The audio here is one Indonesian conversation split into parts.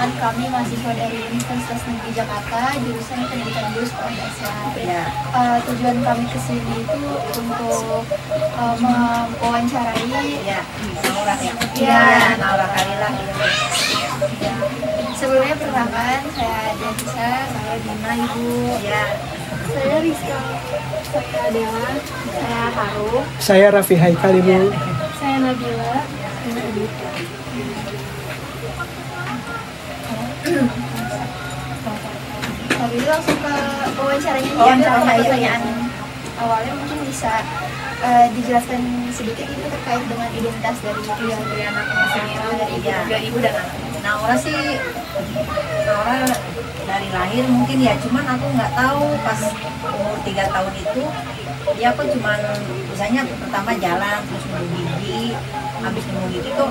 perkenalkan, kami mahasiswa dari Universitas Negeri Jakarta, jurusan Pendidikan Guru Sekolah Dasar. Ya. Tujuan kami ke sini itu untuk mewawancarai Ya, Naura ya. Iya. Naura Kalilah. ya. Sebelumnya perkenalkan, saya Denisa, saya Dina, Ibu. Ya. Saya Rizka, saya Adela, saya Haru, Saya Raffi Haikal, Ibu. saya Nabila, saya Adita. Tapi langsung ke wawancaranya nih, ada pertanyaan awalnya mungkin bisa dijelaskan sedikit itu terkait dengan identitas dari anak dari ibu dan anak. Naura sih, Naura dari lahir mungkin ya, cuman aku nggak tahu pas umur 3 tahun itu dia aku cuman misalnya pertama jalan terus minum gigi, habis minum gigi tuh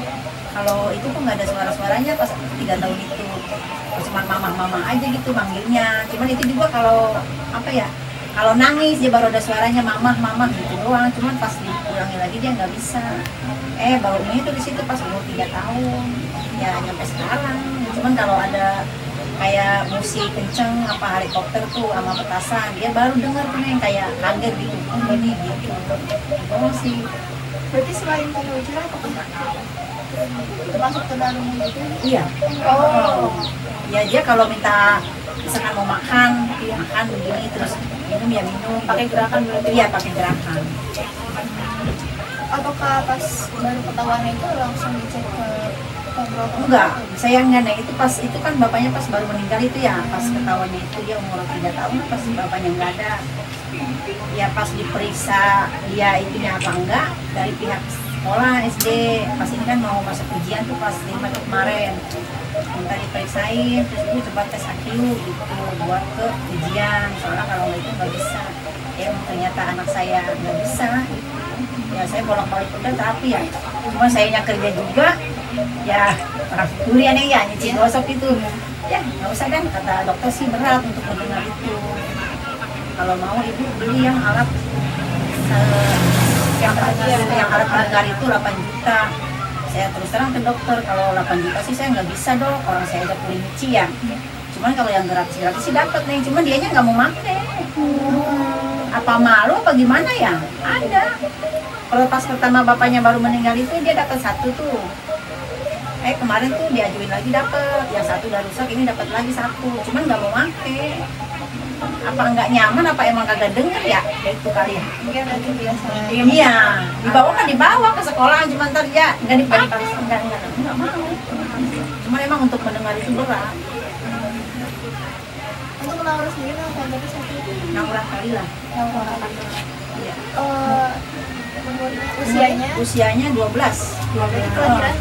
kalau itu tuh nggak ada suara-suaranya pas 3 tahun itu, cuma mama aja gitu manggilnya, cuman itu juga kalau apa ya, kalau nangis dia baru ada suaranya mama gitu doang, cuman pas diulangi lagi dia nggak bisa. Barunya itu di situ pas umur 3 tahun ya nyampe sekarang. Cuman kalau ada kayak musik kenceng apa helikopter tuh sama petasan dia baru dengar tuh yang kayak kaget gitu, ini gitu. Oh sih. Berarti selain pembicara apa termasuk ke dalam gitu? Iya. Oh. Ya dia kalau minta misalkan mau makan begini, terus minum ya minum. Pakai gerakan berarti? Iya pakai gerakan. Apakah pas baru ketahuan itu langsung dicek ke kontrol? Enggak, sayangnya itu pas itu kan bapaknya pas baru meninggal itu ya, pas ketahuannya itu dia umur 3 tahun pas bapaknya nggak ada. Ya pas diperiksa dia itunya apa enggak dari pihak sekolah SD, pas ini kan mau masuk ujian tuh pas 5 kemarin minta diperiksain, terus itu coba tes IQ gitu buat ke ujian, soalnya kalau nggak itu nggak bisa. Ternyata anak saya nggak bisa gitu. Ya saya bolak-balik udah terapi ya, cuma sayanya kerja juga ya, orang durian ya nyuci gosok itu ya nggak usah kan, kata dokter sih berat untuk mendengar itu. Kalau mau ibu beli yang alat yang alat pendengar itu 8 juta. Saya terus terang ke dokter, kalau 8 juta sih saya nggak bisa dok, orang saya udah kulit nyuci ya. Cuman kalau yang gratis sih dapat nih, cuman dianya nggak mau pakai. Apa malu apa gimana ya? Ada. Kalau pas pertama bapaknya baru meninggal itu dia dapat 1 tuh. Kemarin tuh diajuin lagi dapat, yang 1 udah rusak, ini dapat lagi 1, cuman nggak mau pakai. Apa nggak nyaman, apa emang kagak denger ya? Ya itu kali ya. Mungkin nanti biasa. Iya, dibawa ke sekolah, cuma ntar ya nggak dipakai, nggak mau. Cuman emang untuk mendengar itu berat. Untuk Naura sendiri apa berarti satu? Naura Kalilah. Naura Kalilah. Iya. Usianya 12. kelahiran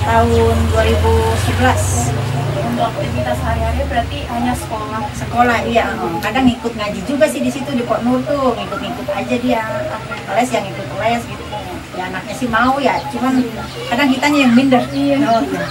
Tahun 2011. untuk aktivitas sehari-hari berarti hanya sekolah. Sekolah iya, kadang ngikut ngaji juga sih di situ di Pok Nur tuh, ngikut aja dia. Les yang ikut les gitu. Ya anaknya sih mau ya, cuman kadang kitanya yang minder. Iya. Oh, iya.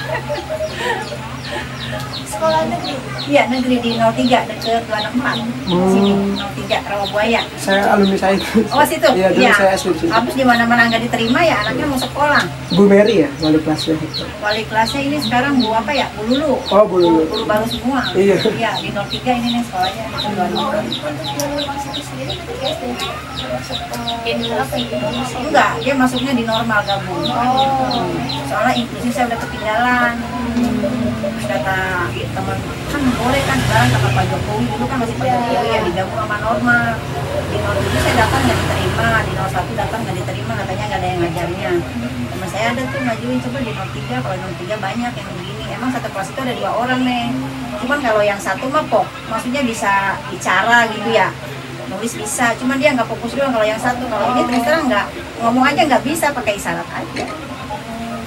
Sekolah negeri. Iya, negeri di 03 dekat 264. Sini 03 Rawabuaya. Saya alumni saya itu. Oh, situ. Iya, dulu saya SD di situ. Habis di mana-mana nggak diterima ya anaknya mau sekolah. Bu Mary ya, wali kelasnya. Wali kelasnya ini sekarang Bu apa ya? Bu Lulu. Oh, Bu Lulu. Guru baru semua. Iya. Iya, di 03 ini nih sekolahnya. Di 264. Untuk jalur masuk sendiri ketika SD masuk apa inklusi? Enggak, dia masuknya di normal gabung. Oh. Soalnya inklusi saya udah ketinggalan. Kata teman kan boleh kan sekarang kata Pak Jokowi dulu kan masih Pak Jokowi ya digabung sama normal. Di 07 saya datang nggak diterima, di 01 datang nggak diterima, katanya nggak ada yang ngajarnya. Teman saya ada tuh ngajuin, coba di 03, kalau 03 banyak yang begini. Emang satu kelas itu ada 2 orang nih. Cuman kalau yang satu mah maksudnya bisa bicara gitu ya, nulis bisa, cuman dia nggak fokus doang. Kalau yang satu, kalau ini terus terang nggak ngomong aja nggak bisa, pakai isyarat aja.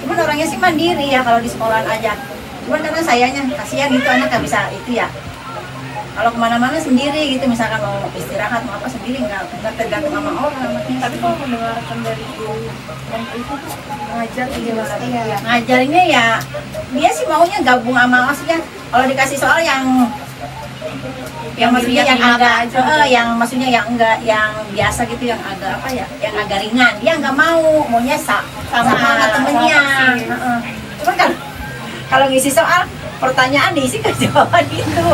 Cuman orangnya sih mandiri ya kalau di sekolahan aja. Cuman karena sayanya kasihan gitu anak nggak bisa itu ya. Kalau kemana-mana sendiri gitu, misalkan mau istirahat mau apa sendiri, nggak tergantung sama orang anaknya. Tapi kalau mendengarkan dari guru yang itu ngajar gimana? Iya. Ngajarnya ya dia sih maunya gabung sama, maksudnya kalau dikasih soal yang maksudnya yang agak yang maksudnya yang enggak yang biasa gitu, yang agak apa ya, yang agak ringan, dia nggak maunya sama temennya. Cuman kan kalau ngisi soal pertanyaan diisi ke jawaban itu.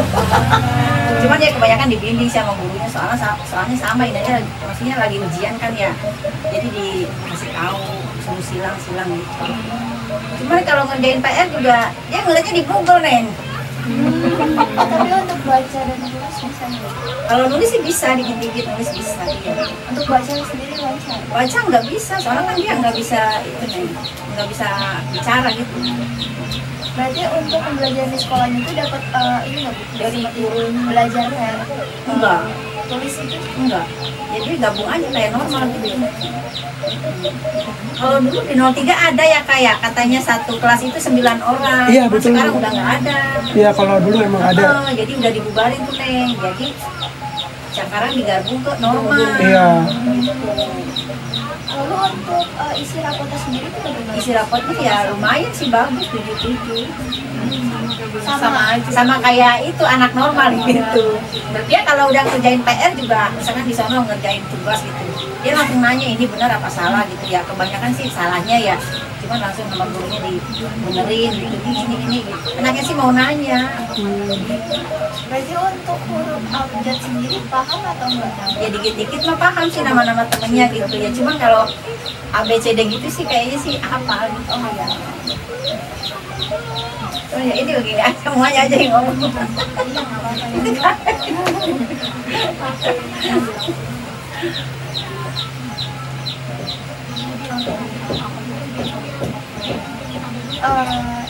Cuman ya kebanyakan dibimbing sih sama gurunya, soalnya sama ini aja, maksudnya lagi ujian kan ya, jadi dikasih tahu suruh silang gitu. Cuman kalau ngerjain PR juga dia ngeliatnya di Google, Neng. Tapi untuk baca dan nulis bisa nggak? Kalau nulis sih bisa, dikit-dikit nulis bisa, iya. Untuk baca sendiri lancar. Baca nggak bisa, soalnya kan dia nggak bisa itu, Neng, nggak bisa bicara gitu. Berarti untuk pembelajaran di sekolahnya itu dapat ini nggak Bu? Dari guru belajar kayak Enggak. tulis itu? Enggak, jadi gabung aja kayak normal gitu. Kalau dulu di 03 ada ya kayak katanya satu kelas itu 9 orang. Iya, Cuma betul. Sekarang udah nggak ada. Iya, kalau dulu emang ada. Jadi udah dibubarin tuh, Neng. Jadi sekarang digabung ke normal. Iya. Lalu untuk isi rapotnya sendiri itu bagaimana? Isi rapotnya ya lumayan sih, bagus 77. Sama Sama kayak itu anak normal gitu. Dia kalau udah ngerjain PR juga, misalkan di sana ngerjain tugas gitu, dia langsung nanya ini benar apa salah gitu ya. Kebanyakan sih salahnya ya, cuman langsung sama gurunya dibenerin gitu, ini gitu. Anaknya sih mau nanya. Berarti untuk huruf abjad sendiri paham atau enggak? Ya dikit-dikit mah paham sih nama-nama temennya gitu ya. Cuman kalau ABCD gitu sih kayaknya sih hafal gitu. Oh ya. Oh ya ini begini aja, semuanya aja yang ngomong. Iya nggak apa-apa ya.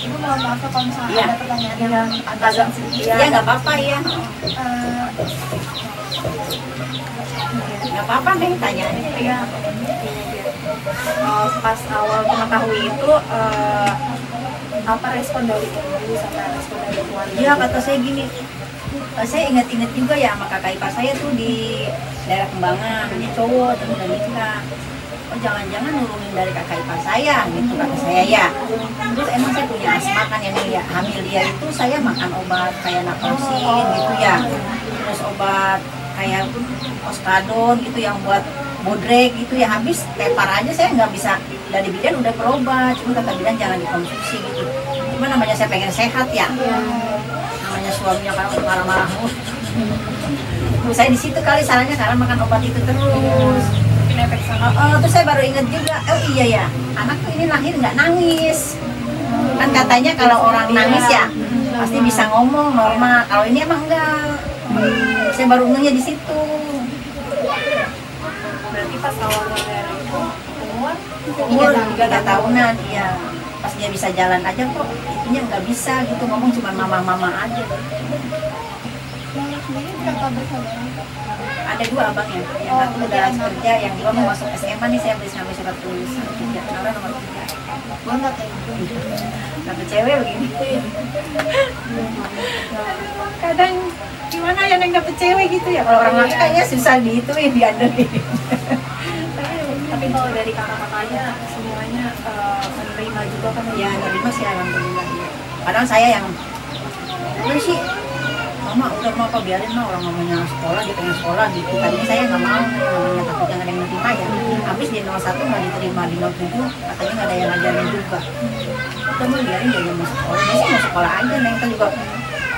Ibu mohon maaf ya kalau misalnya Iya. ada pertanyaan yang agak sedikit. Ya nggak apa-apa ya. Eh, Nggak apa-apa Neng, tanya aja. Iya. Pas awal mengetahui itu apa respon dari ibu sama respon dari keluarga? Iya kata saya gini, saya ingat-ingat juga ya sama kakak ipar saya tuh di daerah Kembangan, dia cowok terus udah nikah. Oh jangan-jangan nurunin dari kakak ipar saya gitu kata saya ya. Terus emang saya punya asma kan yang dia hamil dia itu saya makan obat kayak naproxen gitu ya. Terus obat kayak oskadon gitu yang buat bodrek gitu ya, habis tepar aja saya nggak bisa. Dari bidan udah berobat, cuma kata bidan jangan dikonsumsi gitu. Cuma namanya saya pengen sehat ya, namanya suaminya kalau marah-marah terus saya di situ kali salahnya karena makan obat itu terus. Mungkin efek sama. Terus saya baru ingat juga, oh iya ya, anakku ini lahir nggak nangis. Kan katanya kalau orang nangis ya pasti bisa ngomong normal. Kalau ini emang enggak. Saya baru ngehnya di situ. Berarti pas awalnya dari Umur 3 tahunan, iya. Pas dia bisa jalan aja kok, itunya nggak bisa gitu, ngomong cuma mama-mama aja. Mama sendiri berapa bersaudara? Ada 2 abangnya, yang satu udah kerja, yang 2 mau masuk SMA nih, saya beli sampai surat tulisan 3, Nora nomor 3. Bangga kayak gitu. Dapet cewek begini. Kadang gimana ya yang dapet cewek gitu ya, kalau orang laki kayaknya susah diituin, diandelin. tapi kalau dari kakak-kakaknya semuanya menerima juga kan Ya nerima sih alhamdulillah ya. Padahal saya yang udah sih mama udah mau apa biarin mah, orang mamanya sekolah dia pengen sekolah gitu. Tadinya saya nggak mau, namanya takut jangan ada yang nerima ya. Habis di 01 nggak diterima, di 07 katanya nggak ada yang ngajarin juga. Kamu biarin dia mau sekolah, dia sih mau sekolah aja. Neng kan juga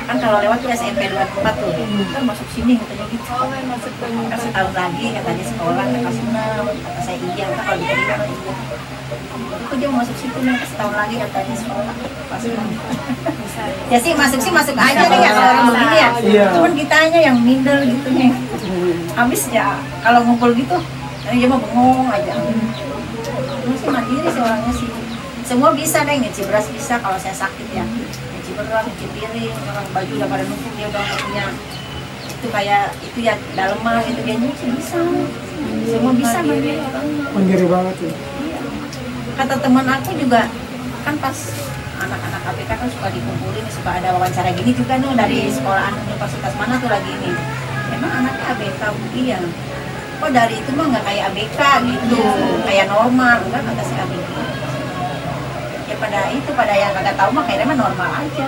kan kalau lewat tuh SMP 24 tuh kan masuk sini katanya gitu. masuk ke Kan setahun lagi katanya sekolah ke kelas 6, kata saya iya, kan kalau diterima kan iya. Itu dia mau masuk situ nih, setahun lagi katanya sekolah kelas 6. Ya sih masuk aja nih ya kalau orang begini ya. Iya. Cuman kitanya yang minder gitu nih. Habis ya kalau ngumpul gitu, dia mah bengong aja. Ini sih mandiri sih orangnya sih. Semua bisa deh, nyuci beras bisa kalau saya sakit ya. Nyuci beras, nyuci piring, orang baju udah pada numpuk dia udah nggak punya. Itu kayak itu ya daleman gitu dia nyuci bisa. Semua bisa mandiri. Mandiri banget ya. Kata teman aku juga kan pas anak-anak ABK kan suka dikumpulin, suka ada wawancara gini juga nih dari sekolahan universitas mana tuh lagi ini. Emang anaknya ABK Bu? Iya. Kok dari itu mah nggak kayak ABK gitu, kayak normal, enggak kata si ABK. Ya pada yang kagak tahu mah kayaknya mah normal aja.